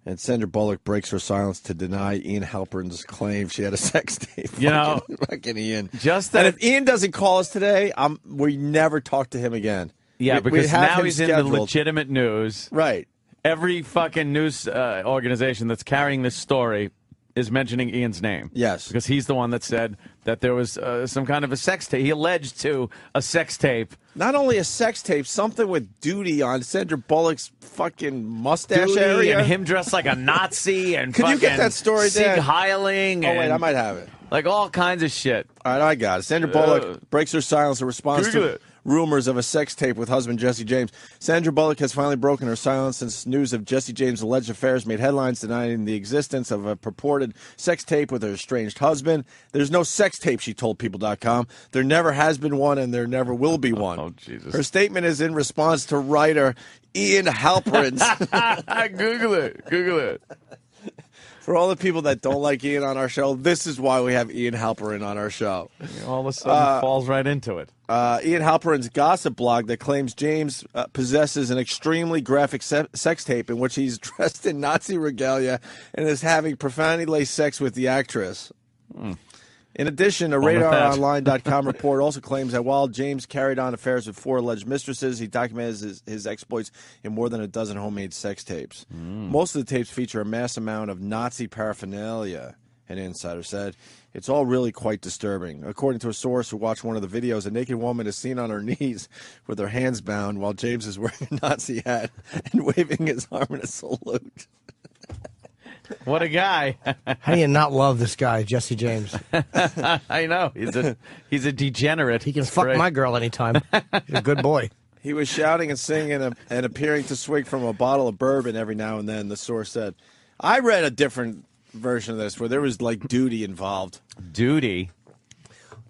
And Sandra Bullock breaks her silence to deny Ian Halperin's claim she had a sex tape. Fucking Ian. And if Ian doesn't call us today, we never talk to him again. Yeah, because now he's scheduled. in the legitimate news. Right. Every fucking news organization that's carrying this story is mentioning Ian's name. Yes. Because he's the one that said that there was some kind of a sex tape. He alleged to a sex tape. Not only a sex tape, something with duty on Sandra Bullock's fucking mustache Duty area. and him dressed like a Nazi and Could you get that story, Sieg Dan? Heiling. Oh, wait, I might have it. Like all kinds of shit. All right, I got it. Sandra Bullock breaks her silence in response to rumors of a sex tape with husband Jesse James. Sandra Bullock has finally broken her silence since news of Jesse James' alleged affairs made headlines denying the existence of a purported sex tape with her estranged husband. There's no sex tape, she told People.com. There never has been one, and there never will be one. Oh, Jesus. Her statement is in response to writer Ian Halperin's. Google it. For all the people that don't like Ian on our show, this is why we have Ian Halperin on our show. All of a sudden falls right into it. Ian Halperin's gossip blog that claims James possesses an extremely graphic sex tape in which he's dressed in Nazi regalia and is having profanity-laced sex with the actress. In addition, a RadarOnline.com report also claims that while James carried on affairs with 4 alleged mistresses, he documented his exploits in more than a dozen homemade sex tapes. Most of the tapes feature a mass amount of Nazi paraphernalia, an insider said. It's all really quite disturbing. According to a source who watched one of the videos, a naked woman is seen on her knees with her hands bound while James is wearing a Nazi hat and waving his arm in a salute. What a guy. How do you not love this guy, Jesse James? I know. He's a degenerate. He can fuck my girl anytime. He's a good boy. He was shouting and singing and appearing to swig from a bottle of bourbon every now and then, the source said. I read a different version of this where there was, like, duty involved. Duty?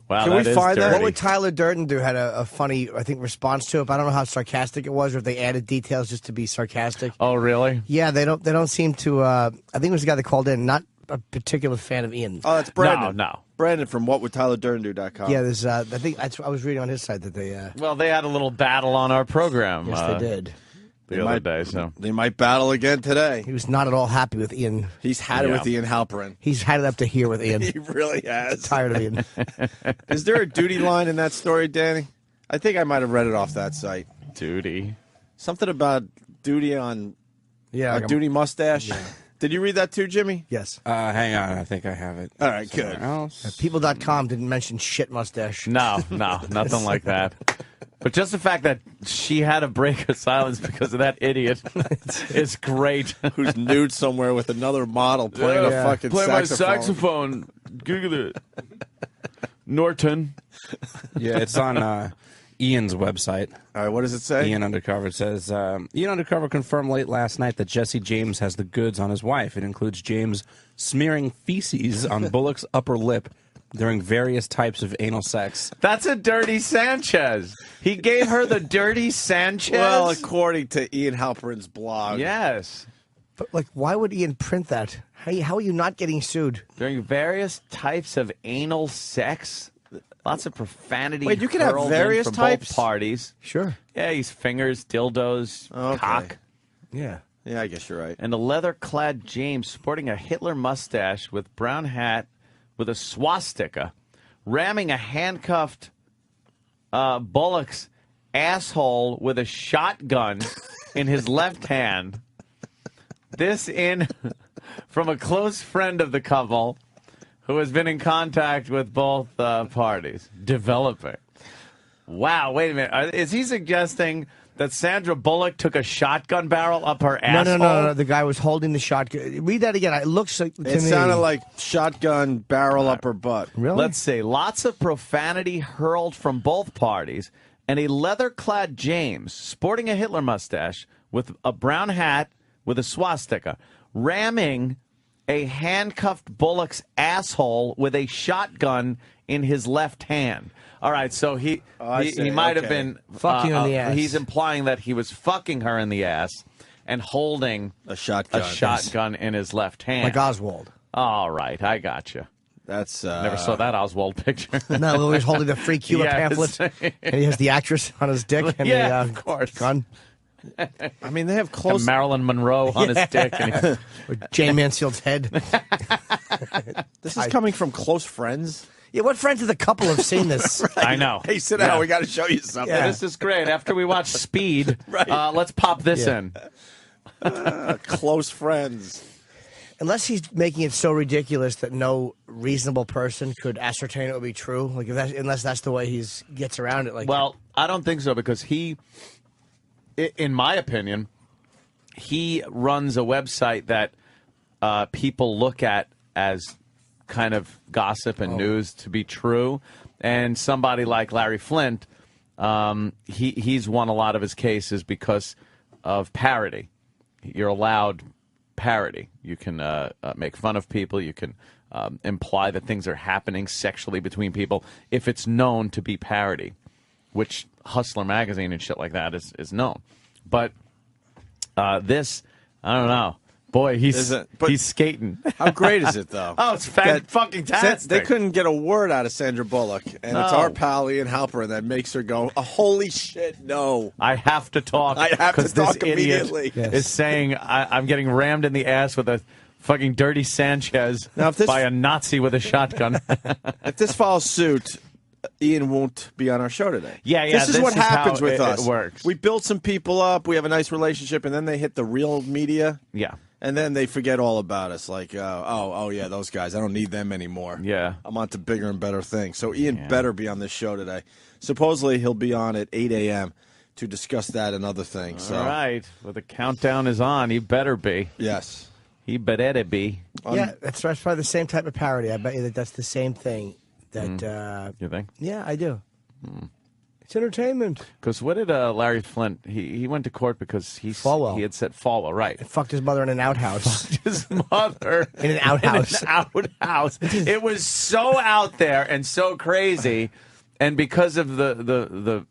Wow, Can we find that? What would Tyler Durden do? Had a funny, I think, response to it. But I don't know how sarcastic it was, or if they added details just to be sarcastic. Oh, really? Yeah, they don't seem to. I think it was the guy that called in, not a particular fan of Ian. Oh, that's Brandon. No. Brandon from whatwoulddtylerdurdendo.com. Yeah, there's. I think I was reading on his site that they. Well, they had a little battle on our program. Yes, they did. The other day, so they might battle again today. He was not at all happy with Ian. He's had it with Ian Halperin. He's had it up to here with Ian. He really has. Tired of Ian. Is there a duty line in that story, Danny? I think I might have read it off that site. Duty. Something about duty on a duty mustache. Yeah. Did you read that too, Jimmy? Yes. Hang on. I think I have it. All right, good. People.com didn't mention shit mustache. No, nothing like that. But just the fact that she had to break her silence because of that idiot is great. Who's nude somewhere with another model playing a fucking Play saxophone. my saxophone. Google it. Norton. Yeah, it's on Ian's website. All right, what does it say? Ian Undercover. It says, Ian Undercover confirmed late last night that Jesse James has the goods on his wife. It includes James smearing feces on Bullock's upper lip during various types of anal sex. That's a dirty Sanchez. He gave her the dirty Sanchez? Well, according to Ian Halperin's blog. Yes. But, like, why would Ian print that? How are you not getting sued? During various types of anal sex? Lots of profanity. Wait, you can have various from types? both parties. Sure. Yeah, he's fingers, dildos, cock. Yeah. Yeah, I guess you're right. And a leather-clad James sporting a Hitler mustache with brown hat with a swastika, ramming a handcuffed Bullock's asshole with a shotgun in his left hand. This in from a close friend of the couple who has been in contact with both parties. Developing. Wow, wait a minute. Is he suggesting that Sandra Bullock took a shotgun barrel up her asshole? No. The guy was holding the shotgun. Read that again. It looks like to me. It sounded like shotgun barrel up her butt. Really? Let's see. Lots of profanity hurled from both parties, and a leather-clad James sporting a Hitler mustache with a brown hat with a swastika, ramming a handcuffed Bullock's asshole with a shotgun in his left hand. All right, so he might have been fucking her in the ass. He's implying that he was fucking her in the ass and holding a shotgun in his left hand, like Oswald. All right, I got you. That's never saw that Oswald picture. No, he's holding the Free Cuba pamphlet, and he has the actress on his dick and of course. gun. I mean, they have close. Marilyn Monroe on his dick. And he, With Jane Mansfield's head. This is coming from close friends. Yeah, what friends of the couple have seen this? I know. Hey, sit down. We got to show you something. Yeah. This is great. After we watch Speed, Right. let's pop this in. Close friends. Unless he's making it so ridiculous that no reasonable person could ascertain it would be true. Like, unless that's the way he gets around it. Like, Well, I don't think so because in my opinion, he runs a website that people look at as kind of gossip and news to be true. And somebody like Larry Flint, he's won a lot of his cases because of parody. You're allowed parody. You can make fun of people. You can imply that things are happening sexually between people if it's known to be parody, which Hustler magazine and shit like that is known. But this, I don't know. Boy, he's skating. How great is it, though? Oh, it's fucking tastic. They couldn't get a word out of Sandra Bullock, and it's our pal Ian Halperin that makes her go, oh, holy shit, no. I have to talk. I have to this talk idiot immediately. is saying I'm getting rammed in the ass with a fucking dirty Sanchez Now, if this- by a Nazi with a shotgun. If this follows suit, Ian won't be on our show today. Yeah, This is what is how happens with it us. works. We build some people up, we have a nice relationship, and then they hit the real media. Yeah. And then they forget all about us. Like, oh yeah, those guys. I don't need them anymore. Yeah. I'm on to bigger and better things. So Ian better be on this show today. Supposedly he'll be on at 8 a.m. to discuss that and other things. So. All right. Well, the countdown is on. He better be. Yes. He better be. yeah, that's probably the same type of parody. I bet you that's the same thing. That You think? yeah, I do. It's entertainment. Because what did Larry Flint? He went to court because he had said Falwell, right? Fucked his mother in an outhouse. His mother In an outhouse. In an outhouse. It was so out there and so crazy, and because of the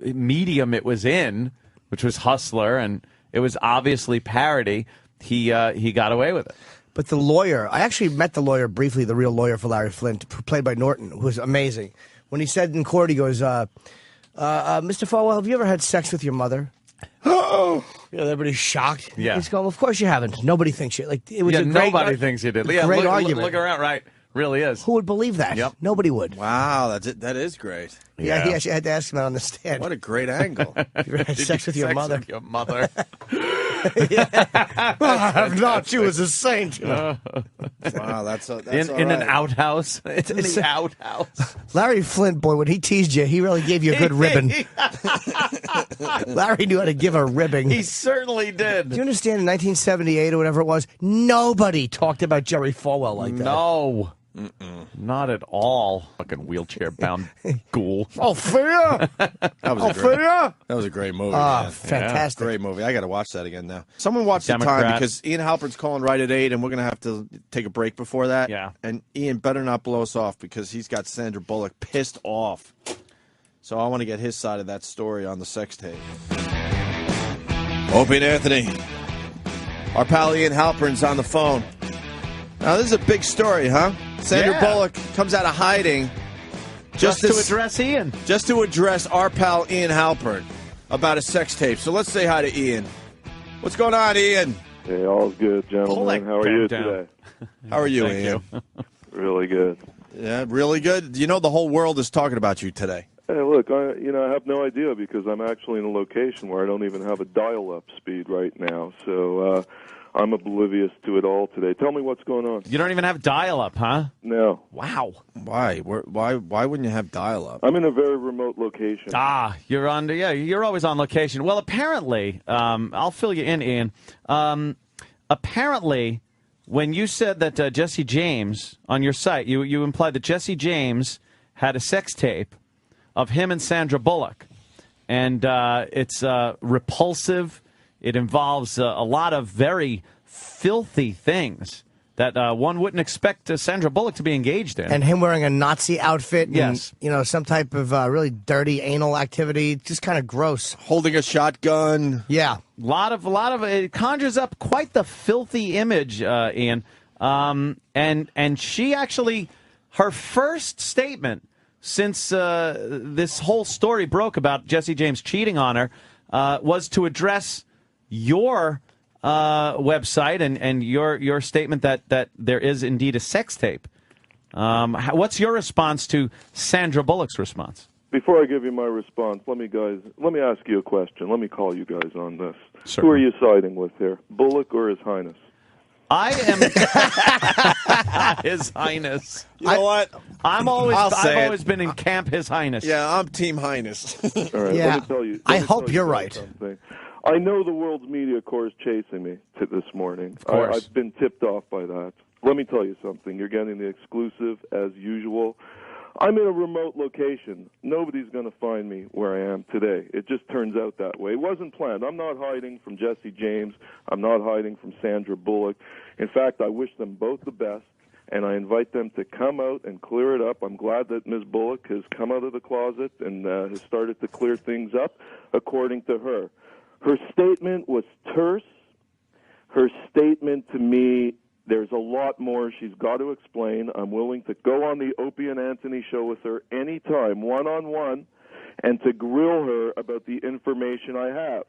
medium it was in, which was Hustler, and it was obviously parody, he got away with it. But the lawyer, I actually met the lawyer briefly, the real lawyer for Larry Flint, played by Norton, who was amazing. When he said in court, he goes, Mr. Falwell, have you ever had sex with your mother? Oh, everybody's shocked. Yeah. He's going, of course you haven't. Nobody thinks you. Like, it was a great, nobody thinks you did. Yeah, great look, argument. Look around, right? Really is. Who would believe that? Yep. Nobody would. Wow, that's it. That is great. Yeah, he actually had to ask him out on the stand. What a great angle. You ever had Did sex you with your mother? With your mother. I have not. She was a saint. Wow, that's all in right. an outhouse. It's in the outhouse. Larry Flint, boy, when he teased you, he really gave you a good ribbon. Larry knew how to give a ribbing. He certainly did. Do you understand? In 1978 or whatever it was, nobody talked about Jerry Falwell like that. No. Not at all. Fucking wheelchair-bound ghoul. Oh, fear! That was Oh, a great. fear! That was a great movie. Ah, man. fantastic. Great movie. I got to watch that again now. Someone watch the time Democrat. because Ian Halpern's calling right at 8, and we're going to have to take a break before that. Yeah. And Ian better not blow us off because he's got Sandra Bullock pissed off. So I want to get his side of that story on the sex tape. Opie and Anthony. Our pal Ian Halpern's on the phone. Now, this is a big story, huh? Sandra Bullock comes out of hiding Just to address Ian. just to address our pal Ian Halpern about a sex tape. So let's say hi to Ian. What's going on, Ian? Hey, all's good, gentlemen. How are you today? How are you, Thank Ian? you. Really good. Yeah, really good. You know the whole world is talking about you today. Hey, look, I have no idea because I'm actually in a location where I don't even have a dial-up speed right now. So I'm oblivious to it all today. Tell me what's going on. You don't even have dial-up, huh? No. Wow. Why? Why wouldn't you have dial-up? I'm in a very remote location. You're on. Yeah, you're always on location. Well, apparently, I'll fill you in, Ian. Apparently, when you said that Jesse James on your site, you implied that Jesse James had a sex tape of him and Sandra Bullock, and it's repulsive. It involves a lot of very filthy things that one wouldn't expect Sandra Bullock to be engaged in. And him wearing a Nazi outfit and, Yes. some type of really dirty anal activity. Just kind of gross. Holding a shotgun. Yeah. A lot of it conjures up quite the filthy image, Ian. And she actually, her first statement since this whole story broke about Jesse James cheating on her, was to address your website and your statement that there is indeed a sex tape. What's your response to Sandra Bullock's response? Before I give you my response, let me ask you a question. Let me call you guys on this. Certainly. Who are you siding with here, Bullock or His Highness? I am His Highness. You know what? I've always been in camp His Highness. Yeah, I'm Team Highness. All right, Yeah. let me tell you. I hope you're right. Something. I know the world's media corps is chasing me this morning. Of course. I've been tipped off by that. Let me tell you something. You're getting the exclusive as usual. I'm in a remote location. Nobody's going to find me where I am today. It just turns out that way. It wasn't planned. I'm not hiding from Jesse James. I'm not hiding from Sandra Bullock. In fact, I wish them both the best, and I invite them to come out and clear it up. I'm glad that Ms. Bullock has come out of the closet and has started to clear things up, according to her. Her statement was terse. Her statement to me, there's a lot more she's got to explain. I'm willing to go on the Opie and Anthony show with her anytime, one-on-one, and to grill her about the information I have.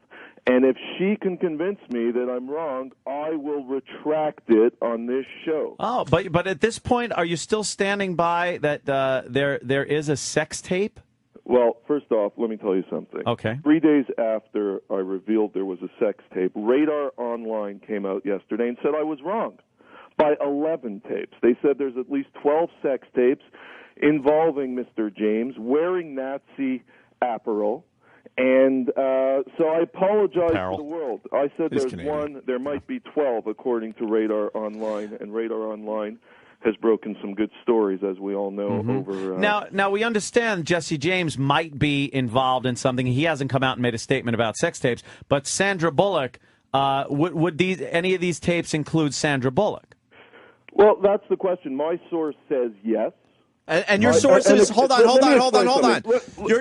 And if she can convince me that I'm wrong, I will retract it on this show. Oh, but at this point, are you still standing by that there is a sex tape? Well, first off, let me tell you something. Okay. 3 days after I revealed there was a sex tape, Radar Online came out yesterday and said I was wrong by 11 tapes. They said there's at least 12 sex tapes involving Mr. James wearing Nazi apparel. And so I apologize to the world. I said He's there's Canadian. one. There might be 12, according to Radar Online. And Radar Online has broken some good stories, as we all know. Over Now we understand Jesse James might be involved in something. He hasn't come out and made a statement about sex tapes. But Sandra Bullock, would any of these tapes include Sandra Bullock? Well, that's the question. My source says yes. And your sources, hold on.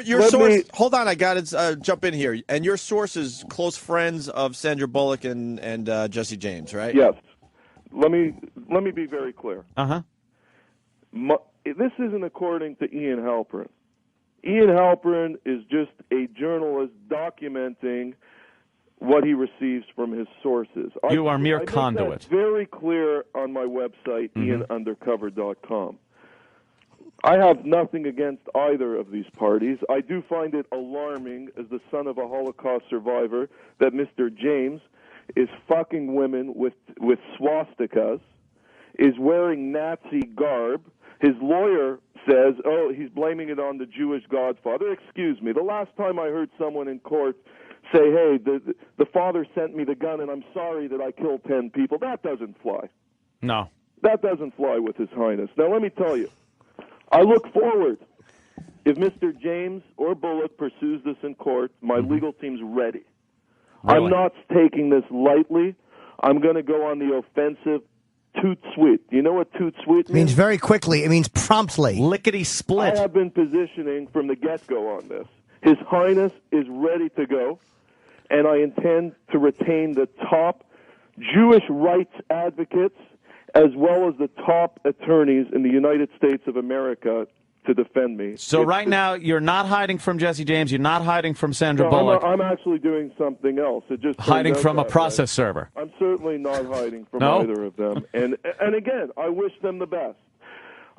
Your source, hold on, I got to jump in here. And your source is close friends of Sandra Bullock and Jesse James, right? Yes. Let me be very clear. This isn't according to Ian Halperin. Ian Halperin is just a journalist documenting what he receives from his sources. You are mere I conduit. make that very clear on my website, ianundercover.com. I have nothing against either of these parties. I do find it alarming, as the son of a Holocaust survivor, that Mr. James is fucking women with swastikas, is wearing Nazi garb. His lawyer says, he's blaming it on the Jewish Godfather. Excuse me, the last time I heard someone in court say, hey, the father sent me the gun and I'm sorry that I killed 10 people, that doesn't fly. No. That doesn't fly with His Highness. Now, let me tell you, I look forward. If Mr. James or Bullock pursues this in court, my legal team's ready. Really? I'm not taking this lightly. I'm going to go on the offensive toot sweet. You know what toot sweet It means very quickly. It means promptly. Lickety split. I have been positioning from the get-go on this. His Highness is ready to go, and I intend to retain the top Jewish rights advocates as well as the top attorneys in the United States of America to defend me. So right now, you're not hiding from Jesse James. You're not hiding from Sandra No, Bullock. I'm actually doing something else. It just Hiding turns from a out that process way. server. I'm certainly not hiding from No? either of them. And again, I wish them the best.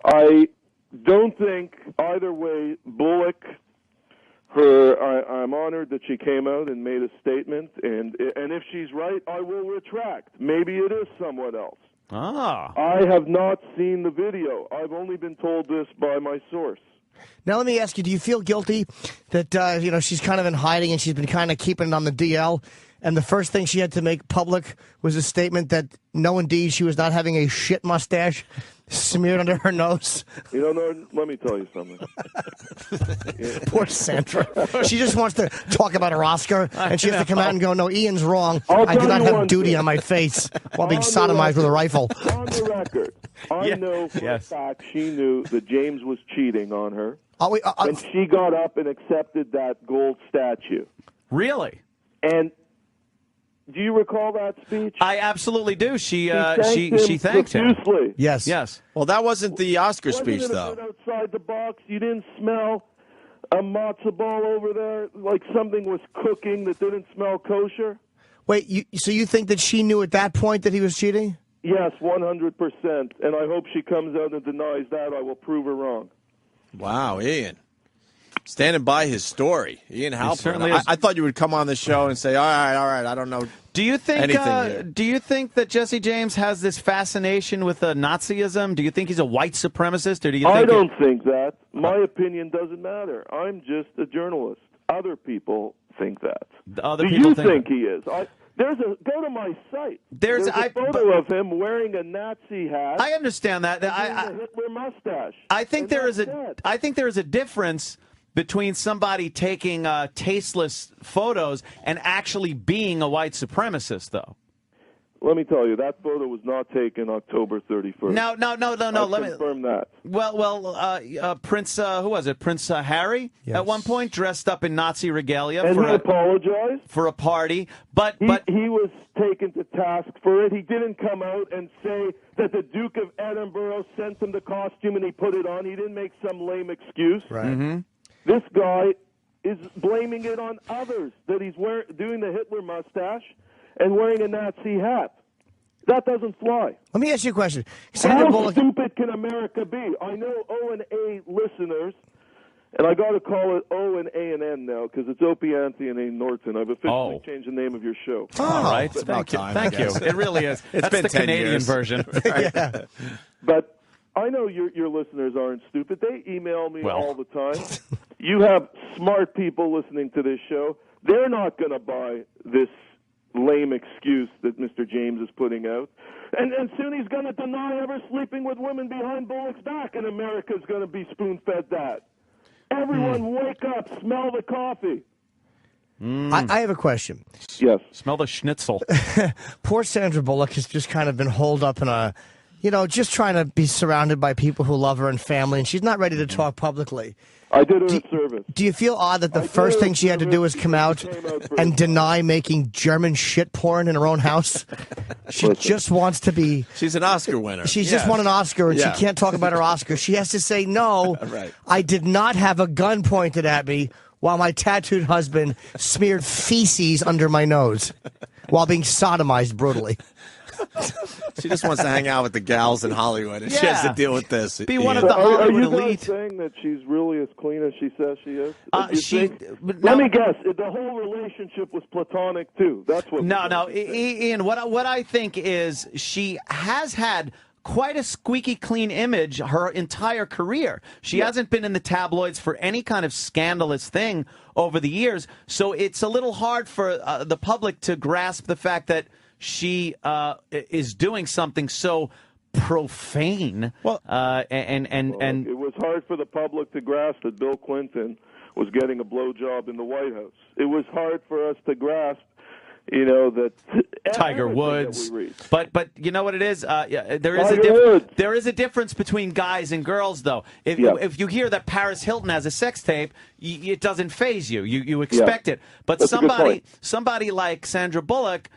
I don't think either way Bullock, I'm honored that she came out and made a statement. And if she's right, I will retract. Maybe it is someone else. I have not seen the video. I've only been told this by my source. Now, let me ask you, do you feel guilty that, she's kind of in hiding and she's been kind of keeping it on the DL, and the first thing she had to make public was a statement that, no, indeed, she was not having a shit mustache smeared under her nose? No, let me tell you something. Poor Sandra. She just wants to talk about her Oscar, and she has to come out and go, no, Ian's wrong. I do not have duty on my face while being sodomized with a rifle. On the record, I know for a fact she knew that James was cheating on her, and she got up and accepted that gold statue. Really? And do you recall that speech? I absolutely do. She thanked him. profusely. Yes. Well, that wasn't the Oscar Wasn't speech, it a though. bit outside the box? You didn't smell a matzo ball over there, like something was cooking that didn't smell kosher? Wait, so you think that she knew at that point that he was cheating? Yes, 100%. And I hope she comes out and denies that. I will prove her wrong. Wow, Ian. Standing by his story. Ian certainly Halperin. is. I thought you would come on the show and say, all right, I don't know. Do you think? Anything here. Do you think that Jesse James has this fascination with Nazism? Do you think he's a white supremacist, or do you? Think I don't think that. My opinion doesn't matter. I'm just a journalist. Other people think that. Other Do people you think he is? Go to my site. There's a photo of him wearing a Nazi hat. I understand that. And a Hitler mustache. I think there is it. I think there is a difference between somebody taking tasteless photos and actually being a white supremacist, though. Let me tell you, that photo was not taken October 31st. No. Let me confirm that. Well, Prince, who was it? Prince Harry, yes. at one point, dressed up in Nazi regalia And he apologized for a party. But he was taken to task for it. He didn't come out and say that the Duke of Edinburgh sent him the costume and he put it on. He didn't make some lame excuse. Right. Mm-hmm. This guy is blaming it on others, that he's doing the Hitler mustache and wearing a Nazi hat. That doesn't fly. Let me ask you a question. Sandra How Bullock. stupid can America be? I know O&A listeners, and I got to call it O and A and N now because it's Opie, Anthony, and A. Norton. I've officially changed the name of your show. All right. It's about time, Thank I you. guess. It really is. It's That's been the 10 Canadian years. version. Yeah. But I know your listeners aren't stupid. They email me Well. all the time. You have smart people listening to this show. They're not going to buy this lame excuse that Mr. James is putting out. And soon he's going to deny ever sleeping with women behind Bullock's back, and America's going to be spoon-fed that. Everyone wake up, smell the coffee. I have a question. Yes. Smell the schnitzel. Poor Sandra Bullock has just kind of been holed up in a, just trying to be surrounded by people who love her and family, and she's not ready to talk publicly. I did her a service. Do you feel odd that the first thing she had to do was come out and deny making German shit porn in her own house? She just wants to be... She's an Oscar winner. She's just won an Oscar, and Yeah. she can't talk about her Oscar. She has to say, no, Right. I did not have a gun pointed at me while my tattooed husband smeared feces under my nose while being sodomized brutally. She just wants to hang out with the gals in Hollywood, and she has to Yeah. deal with this. Be one of Ian. the Are Hollywood you guys elite. saying that she's really as clean as she says she is? But Let no. me guess. The whole relationship was platonic, too. That's what. No, Ian. What I think is she has had quite a squeaky clean image her entire career. She hasn't been in the tabloids for any kind of scandalous thing over the years, so it's a little hard for the public to grasp the fact that she is doing something so profane. Well, and It was hard for the public to grasp that Bill Clinton was getting a blowjob in the White House. It was hard for us to grasp, that Tiger everything Woods, that we read. but you know what it is. There is Tiger Woods. there is a difference between guys and girls, though. If you hear that Paris Hilton has a sex tape, it doesn't faze you. You expect it. But That's a good point. somebody like Sandra Bullock,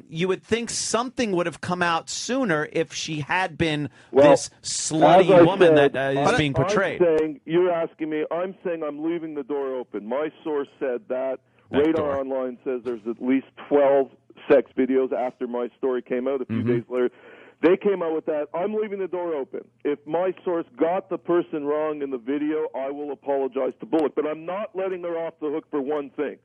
you would think something would have come out sooner if she had been this slutty as I woman said, that is being portrayed. You're asking me. I'm saying I'm leaving the door open. My source said that. Back Radar door. Online says there's at least 12 sex videos after my story came out a few days later. They came out with that. I'm leaving the door open. If my source got the person wrong in the video, I will apologize to Bullock. But I'm not letting her off the hook for one thing,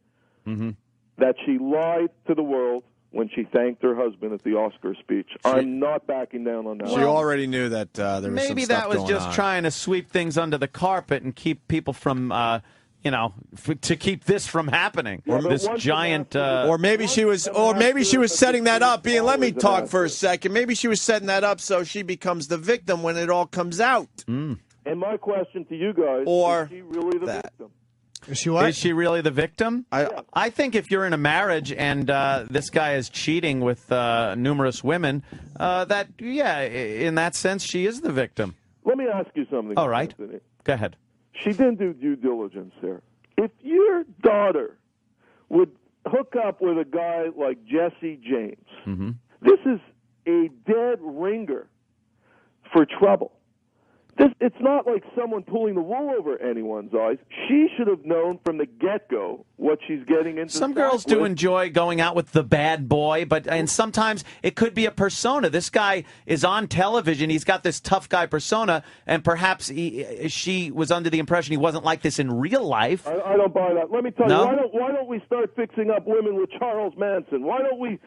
that she lied to the world when she thanked her husband at the Oscar speech. I'm not backing down on that. She already knew that there was Maybe some stuff that was going just on. trying to sweep things under the carpet and keep people from, to keep this from happening. Yeah, but This once giant. the Or maybe she was setting that up. Ian, let me talk for a second. Maybe she was setting that up so she becomes the victim when it all comes out. And my question to you guys, Or is she really the that. victim? Is she what? Is she really the victim? I think if you're in a marriage and this guy is cheating with numerous women, in that sense, she is the victim. Let me ask you something. All right. Anthony. Go ahead. She didn't do due diligence there. If your daughter would hook up with a guy like Jesse James, this is a dead ringer for trouble. It's not like someone pulling the wool over anyone's eyes. She should have known from the get-go what she's getting into. Some girls do enjoy going out with the bad boy, and sometimes it could be a persona. This guy is on television. He's got this tough guy persona, and perhaps she was under the impression he wasn't like this in real life. I don't buy that. Let me tell No? you, why don't we start fixing up women with Charles Manson? Why don't we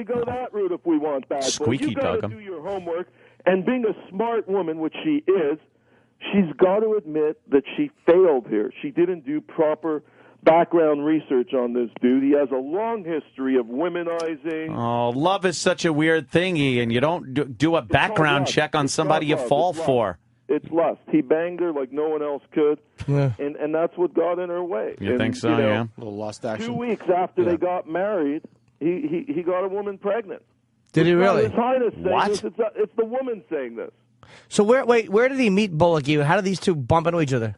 go that route if we want bad boys? Squeaky You got to token. do your homework. And being a smart woman, which she is, she's got to admit that she failed here. She didn't do proper background research on this dude. He has a long history of womenizing. Oh, love is such a weird thing, Ian. You don't do a background check on somebody you fall for. It's lust. He banged her like no one else could, Yeah. and that's what got in her way. You think so, yeah? A little lust action. 2 weeks after they got married, he got a woman pregnant. Did he really? His Highness saying What? this. It's the woman saying this. So where did he meet Bullock? How did these two bump into each other?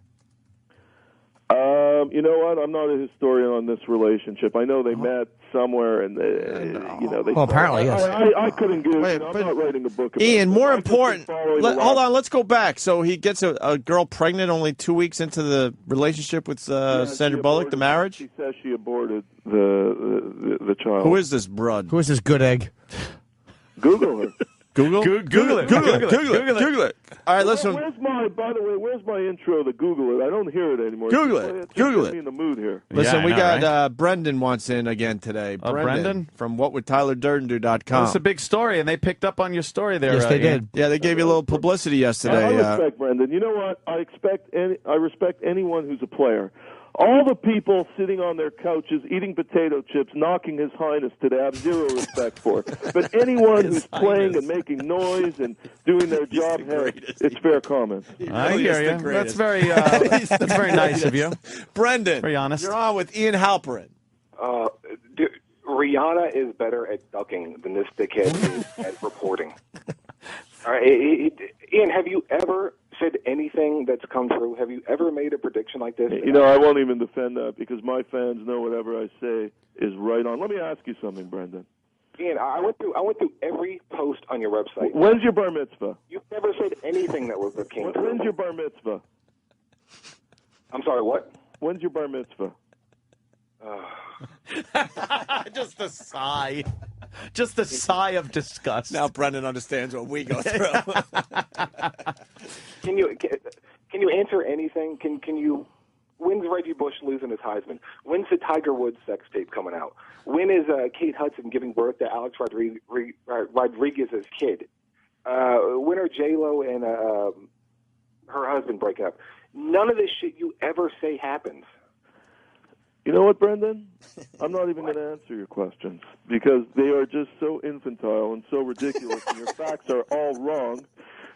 You know what? I'm not a historian on this relationship. I know they met somewhere, and they. Well, apparently, yes. I couldn't give. Wait, I'm but- not writing a book. About Ian, it. more I've just been important. following the Hold last- on, let's go back. So he gets a girl pregnant only 2 weeks into the relationship with Yeah, Sandra she Bullock, the aborted- marriage. She says she aborted the child. Who is this broad? Who is this good egg? Google her. Google? Google it. Google it. All right, listen. By the way, where's my intro to Google it? I don't hear it anymore. Google Just it. play just Google get it. me in the mood here. Listen, Yeah, I we know, got right? Brendan wants in again today. Brendan? From whatwould.tylerdurdendo.com. It's a big story, and they picked up on your story there. Yes, they Ian. did. Yeah, they gave you a little publicity I yesterday. respect Brendan. You know what? I respect anyone who's a player. All the people sitting on their couches eating potato chips, knocking His Highness today, I have zero respect for. But anyone who's playing and making noise and doing their job, hey, it's fair comment. I really is hear the you. greatest. That's very nice of you. Brendan, Very honest. you're on with Ian Halperin. Rihanna is better at ducking than this dickhead is at reporting. All right, Ian, have you ever said anything that's come true? Have you ever made a prediction like this? You know, I won't even defend that because my fans know whatever I say is right on. Let me ask you something, Brendan. Ian, I went through every post on your website. When's your bar mitzvah? You've never said anything that came true. When's your bar mitzvah? I'm sorry, what? When's your bar mitzvah? Just a sigh. Just a sigh of disgust. Now Brendan understands what we go through. Can you answer anything? Can you? When's Reggie Bush losing his Heisman? When's the Tiger Woods sex tape coming out? When is Kate Hudson giving birth to Alex Rodriguez's kid? When are J-Lo and her husband breaking up? None of this shit you ever say happens. You know what, Brendan? I'm not even going to answer your questions because they are just so infantile and so ridiculous, and your facts are all wrong,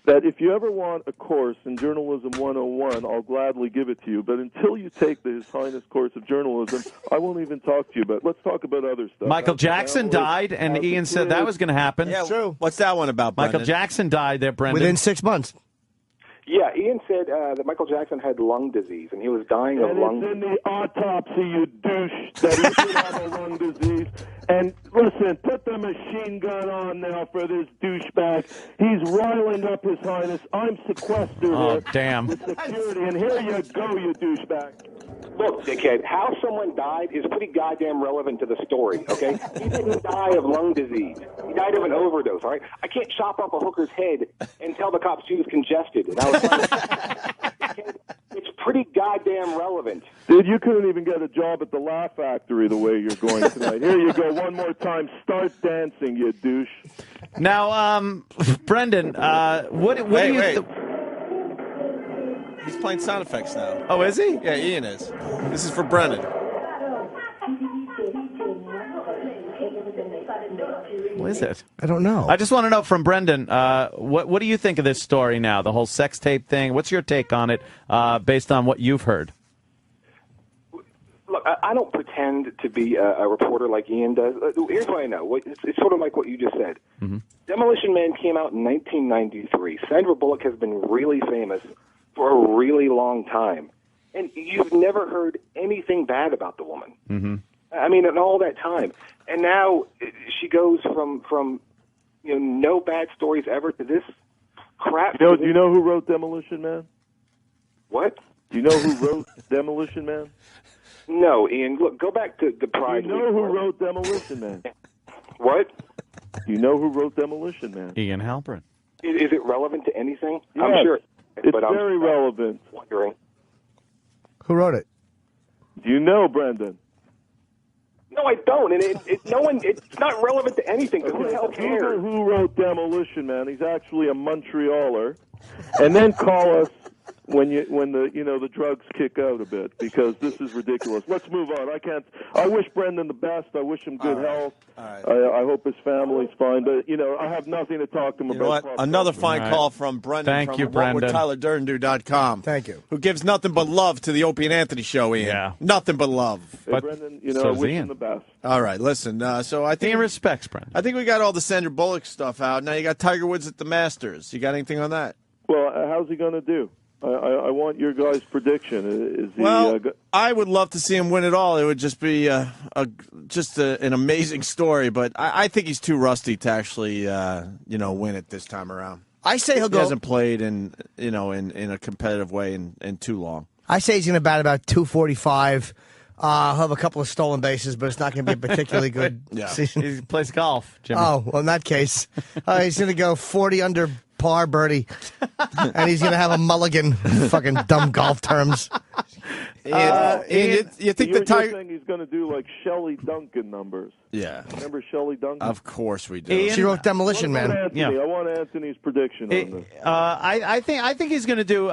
that if you ever want a course in Journalism 101, I'll gladly give it to you. But until you take the His Highness course of journalism, I won't even talk to you about it. Let's talk about other stuff. Michael Jackson died, and Ian said that was going to happen. Yeah, True. What's that one about, Brendan? Michael Jackson died there, Brendan. Within 6 months. Yeah, Ian said that Michael Jackson had lung disease, and he was dying of And lung it's in disease. the autopsy, you douche, that he did have a lung disease. And listen, put the machine gun on now for this douchebag. He's riling up His Highness. I'm sequestered Oh, here damn. with security, and here you go, you douchebag. Look, dickhead, how someone died is pretty goddamn relevant to the story, okay? He didn't die of lung disease. He died of an overdose, all right? I can't chop off a hooker's head and tell the cops she was congested. And I was like, it's pretty goddamn relevant. Dude, you couldn't even get a job at the Laugh Factory the way you're going tonight. Here you go, one more time. Start dancing, you douche. Now, Brendan, what do you? Wait. He's playing sound effects now. Oh, is he? Yeah, Ian is. This is for Brendan. What is it? I don't know. I just want to know from Brendan, what do you think of this story now, the whole sex tape thing? What's your take on it based on what you've heard? Look, I don't pretend to be a reporter like Ian does. Here's what I know. It's sort of like what you just said. Mm-hmm. Demolition Man came out in 1993. Sandra Bullock has been really famous for a really long time. And you've never heard anything bad about the woman. Mm-hmm. I mean, in all that time. And now she goes from no bad stories ever to this crap. Do you know who wrote Demolition Man? What? Do you know who wrote Demolition Man? No, Ian. Look, go back to the Do Pride. you know who wrote Demolition Man? What? Do you know who wrote Demolition Man? Ian Halperin. Is it relevant to anything? Yes, I'm sure. it's but I'm very relevant. wondering. Who wrote it? Do you know, Brendan? No, I don't. And it's not relevant to anything. Who the hell Google cares? who wrote Demolition Man. He's actually a Montrealer. And then call us when the drugs kick out a bit, because this is ridiculous. Let's move on. I wish Brendan the best. I wish him good health. All right. I hope his family's fine. But I have nothing to talk to him You know about. what? Another fine All right. call from Brendan Thank from you, Brendan. WhatWoulDTylerDurdenDo.com. Thank you. Who gives nothing but love to the Opie and Anthony show, Ian. Yeah. Nothing but love. Hey, But Brendan, so I does wish Ian. him the best. All right, listen. So I think Ian respects Brendan. I think we got all the Sandra Bullock stuff out. Now you got Tiger Woods at the Masters. You got anything on that? Well, how's he going to do? I want your guys' prediction. Is he? Well, I would love to see him win it all. It would just be an amazing story. But I think he's too rusty to actually win it this time around. I say he'll He go. hasn't played in a competitive way in too long. I say he's going to bat about 245. He'll have a couple of stolen bases, but it's not going to be a particularly good season. He plays golf, Jimmy. Oh, well, in that case, he's going to go 40 under par birdie, and he's going to have a mulligan. Fucking dumb golf terms. Ian, you think you're the Tiger? saying he's going to do like Shelley Duncan numbers? Yeah, Remember Shelley Duncan? of course we do. Ian- She wrote Demolition What about Man. Anthony? Yeah. I want Anthony's prediction on this. I think he's going to do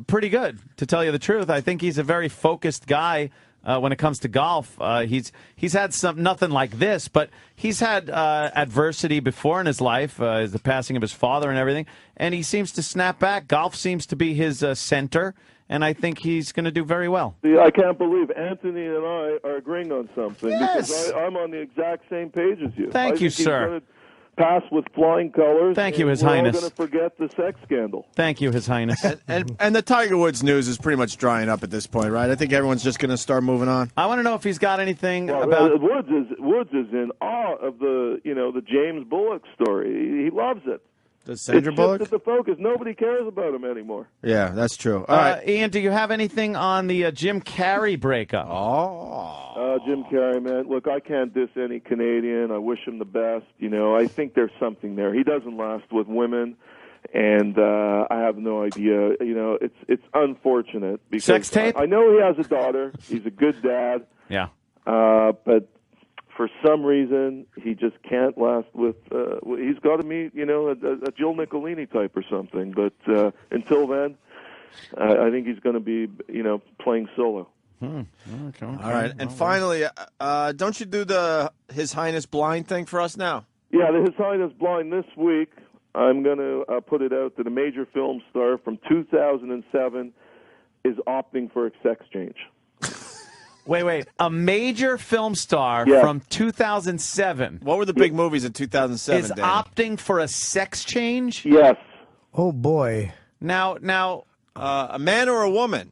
pretty good. To tell you the truth, I think he's a very focused guy when it comes to golf. He's had nothing like this, but he's had adversity before in his life, the passing of his father and everything, and he seems to snap back. Golf seems to be his center, and I think he's going to do very well. See, I can't believe Anthony and I are agreeing on something, Yes. because I'm on the exact same page as you. Thank I you, think he's sir. gonna pass with flying colors. Thank you, and His we're Highness. all going to forget the sex scandal. Thank you, His Highness. And the Tiger Woods news is pretty much drying up at this point, right? I think everyone's just going to start moving on. I want to know if he's got anything Well, about. Woods is in awe of the James Bullock story. He loves it. Does Sandra It's Bullock? just the focus. Nobody cares about him anymore. Yeah, that's true. All right. Ian, do you have anything on the Jim Carrey breakup? Jim Carrey, man. Look, I can't diss any Canadian. I wish him the best. I think there's something there. He doesn't last with women, and I have no idea. It's unfortunate because Sex tape? I know he has a daughter. He's a good dad, Yeah. but for some reason he just can't last with. He's got to meet, a Jill Nicolini type or something. But until then, I think he's going to be, playing solo. Okay. All right. And finally, don't you do the His Highness blind thing for us now? Yeah, the His Highness blind this week. I'm going to put it out that a major film star from 2007 is opting for a sex change. Wait. A major film star Yeah. from 2007 What were the big movies in 2007, is Dan? opting for a sex change? Yes. Oh, boy. Now, a man or a woman?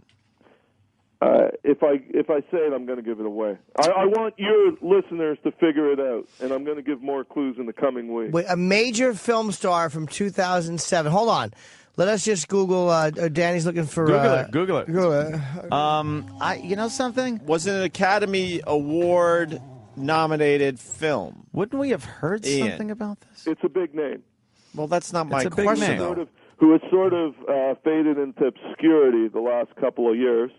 If I say it, I'm going to give it away. I want your listeners to figure it out, and I'm going to give more clues in the coming week. Wait, a major film star from 2007. Hold on. Let us just Google. Danny's looking for. Google it. Google it. you know something? Was it an Academy Award nominated film? Wouldn't we have heard Ian. something about this? It's a big name. Well, that's not my It's a big question, name. though. Who has sort of faded into obscurity the last couple of years.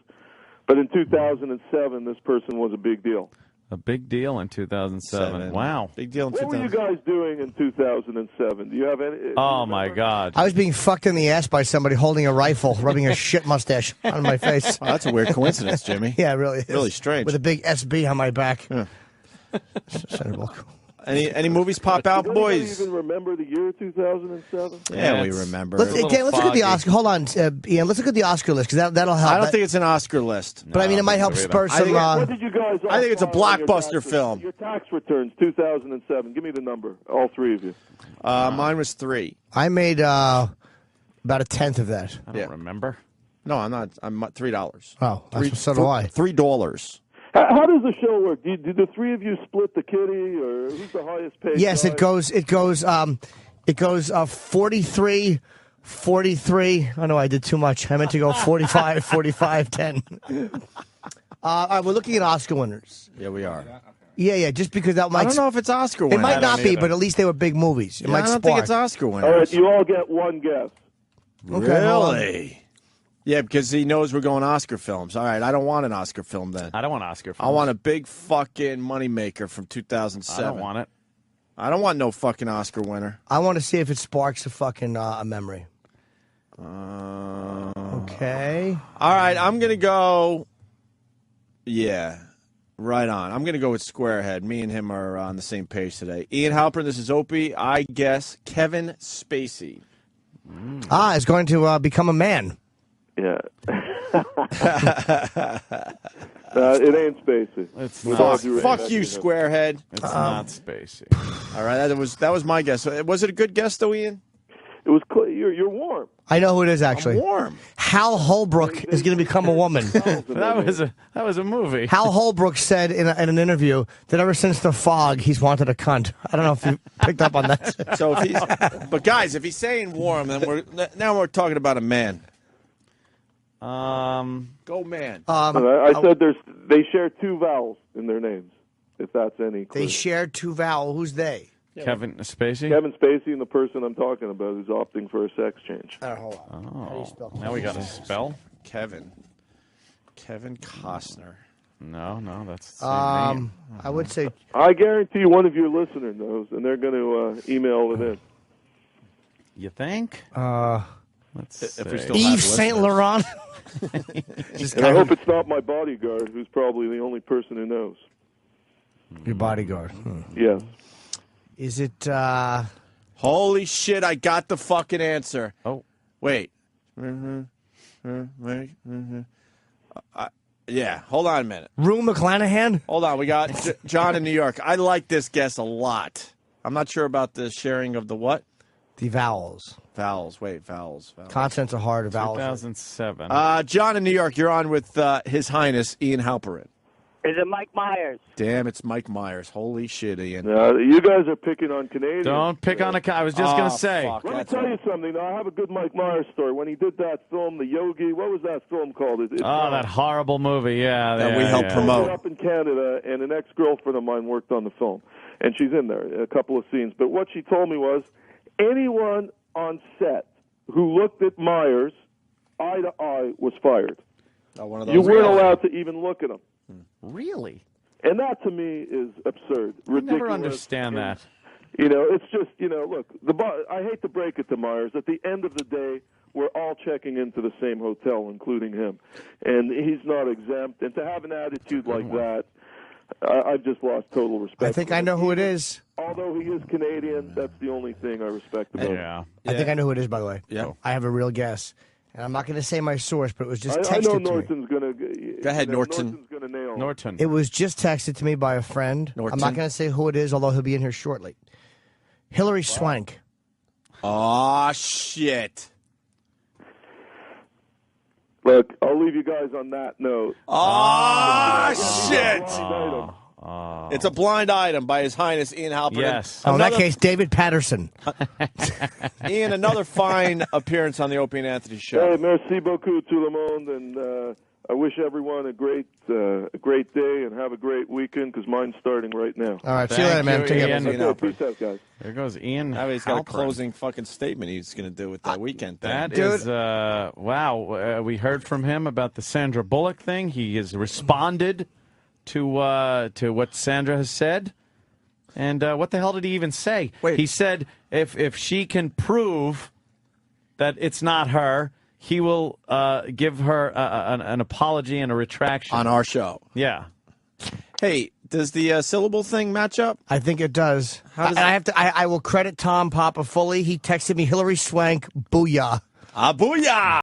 But in 2007, this person was a big deal. A big deal in 2007. Wow. Big deal in What were you 2007. guys doing in 2007? Do you have any? Oh, my God. I was being fucked in the ass by somebody holding a rifle, rubbing a shit mustache on my face. Oh, that's a weird coincidence, Jimmy. Yeah, it really is. Really strange. With a big SB on my back. Yeah. Sandra Bullock. Any movies pop out, Does anybody boys? even remember the year 2007? Yeah, we it's- remember. Let's, little again, let's look at the foggy. Oscar. Hold on, Ian. Let's look at the Oscar list because that'll help. I don't think it's an Oscar list. But I mean, it might help I don't spur think so either. some. What did you guys? all I think it's a file on your blockbuster taxes? film. Your tax returns 2007. Give me the number. All three of you. Mine was 3. I made about a tenth of that. I don't Yeah. remember. No, I'm not. I'm $3. Oh, so do I. $3. How does the show work? Do the three of you split the kitty, or who's the highest paid? Yes, guy? it goes 43 43. Oh, no, I did too much. I meant to go 45, 45, 10. All right, we're looking at Oscar winners. Yeah, we are. Yeah, just because that might... I don't know if it's Oscar It winner. might not be, but at least they were big movies. It might I don't spark. think it's Oscar winner. All right, you all get one guess. Okay, hold on. Really? Yeah, because he knows we're going Oscar films. All right, I don't want an Oscar film then. I don't want Oscar films. I want a big fucking moneymaker from 2007. I don't want it. I don't want no fucking Oscar winner. I want to see if it sparks a fucking a memory. Okay. All right, I'm going to go. Yeah, right on. I'm going to go with Squarehead. Me and him are on the same page today. Ian Halperin, this is Opie. I guess Kevin Spacey. Is going to become a man. Yeah. It ain't Spacey. It's With not. all due Fuck respect you, to him. Squarehead. It's not Spacey. All right, that was my guess. Was it a good guess, though, Ian? It was you're warm. I know who it is, actually. Warm. Hal Holbrook is going to become a woman. That was a movie. Hal Holbrook said in an interview that ever since The Fog, he's wanted a cunt. I don't know if you picked up on that. So if but guys, if he's saying warm, then we're talking about a man. Go man. I said they share two vowels in their names. If that's any clue. They share two vowels. Who's they? Kevin Spacey? Kevin Spacey and the person I'm talking about who's opting for a sex change. Hold on. How do you spell Now we got a spell? Kevin Costner. No, that's the same name. I would say I guarantee one of your listeners knows, and they're going to email it in. You think? Let's If we see. still have Yves Saint listeners. Laurent. And I hope it's not my bodyguard, who's probably the only person who knows. Your bodyguard. Yes. Is it? Holy shit! I got the fucking answer. Oh. Wait. Yeah. Hold on a minute. Rue McClanahan? Hold on. We got John in New York. I like this guess a lot. I'm not sure about the sharing of the what? The vowels. Vowels. Wait. Vowels. Consonants are hard. Vowels. 2007. John in New York. You're on with His Highness Ian Halperin. Is it Mike Myers? Damn, it's Mike Myers. Holy shit, Ian. You guys are picking on Canadians. Don't pick on I was just going to say. Fuck, Let me that's tell you something. Now, I have a good Mike Myers story. When he did that film, The Yogi, what was that film called? That horrible movie. Yeah. That we helped promote. Up in Canada, and an ex-girlfriend of mine worked on the film, and she's in there, a couple of scenes. But what she told me was, anyone on set who looked at Myers eye to eye was fired. One of those You weren't guys. allowed to even look at him. Really? And that, to me, is absurd. I Ridiculous. never understand that. It's just, look, I hate to break it to Myers. At the end of the day, we're all checking into the same hotel, including him. And he's not exempt. And to have an attitude like that, I've just lost total respect. I think for I him. know who it is. Although he is Canadian, that's the only thing I respect about him. Yeah. I think I know who it is, by the way. Yeah. I have a real guess. And I'm not going to say my source, but it was just I texted know to me. Norton's going to... Go ahead, Norton. Norton's going to nail him. Norton. It was just texted to me by a friend. Norton. I'm not going to say who it is, although he'll be in here shortly. Hillary Swank. Aw, shit. Look, I'll leave you guys on that note. Aw, shit. Blind item. It's a blind item by His Highness Ian Halperin. Yes. Oh, in that Another- case, David Patterson. Ian, another fine appearance on the Opie and Anthony show. Hey, merci beaucoup tout le monde, and I wish everyone a great day and have a great weekend, because mine's starting right now. All right, see you Thank later, man. you, Take care. Ian. Okay, peace out, guys. There goes Ian. Now he's got a Halperin. closing fucking statement he's going to do with that weekend thing. That Dude. is, wow. We heard from him about the Sandra Bullock thing. He has responded to what Sandra has said. And what the hell did he even say? Wait. He said if she can prove that it's not her, he will give her an apology and a retraction. On our show. Yeah. Hey, does the syllable thing match up? I think it does. How does And I will credit Tom Papa fully. He texted me Hillary Swank, booyah. Ah, booyah!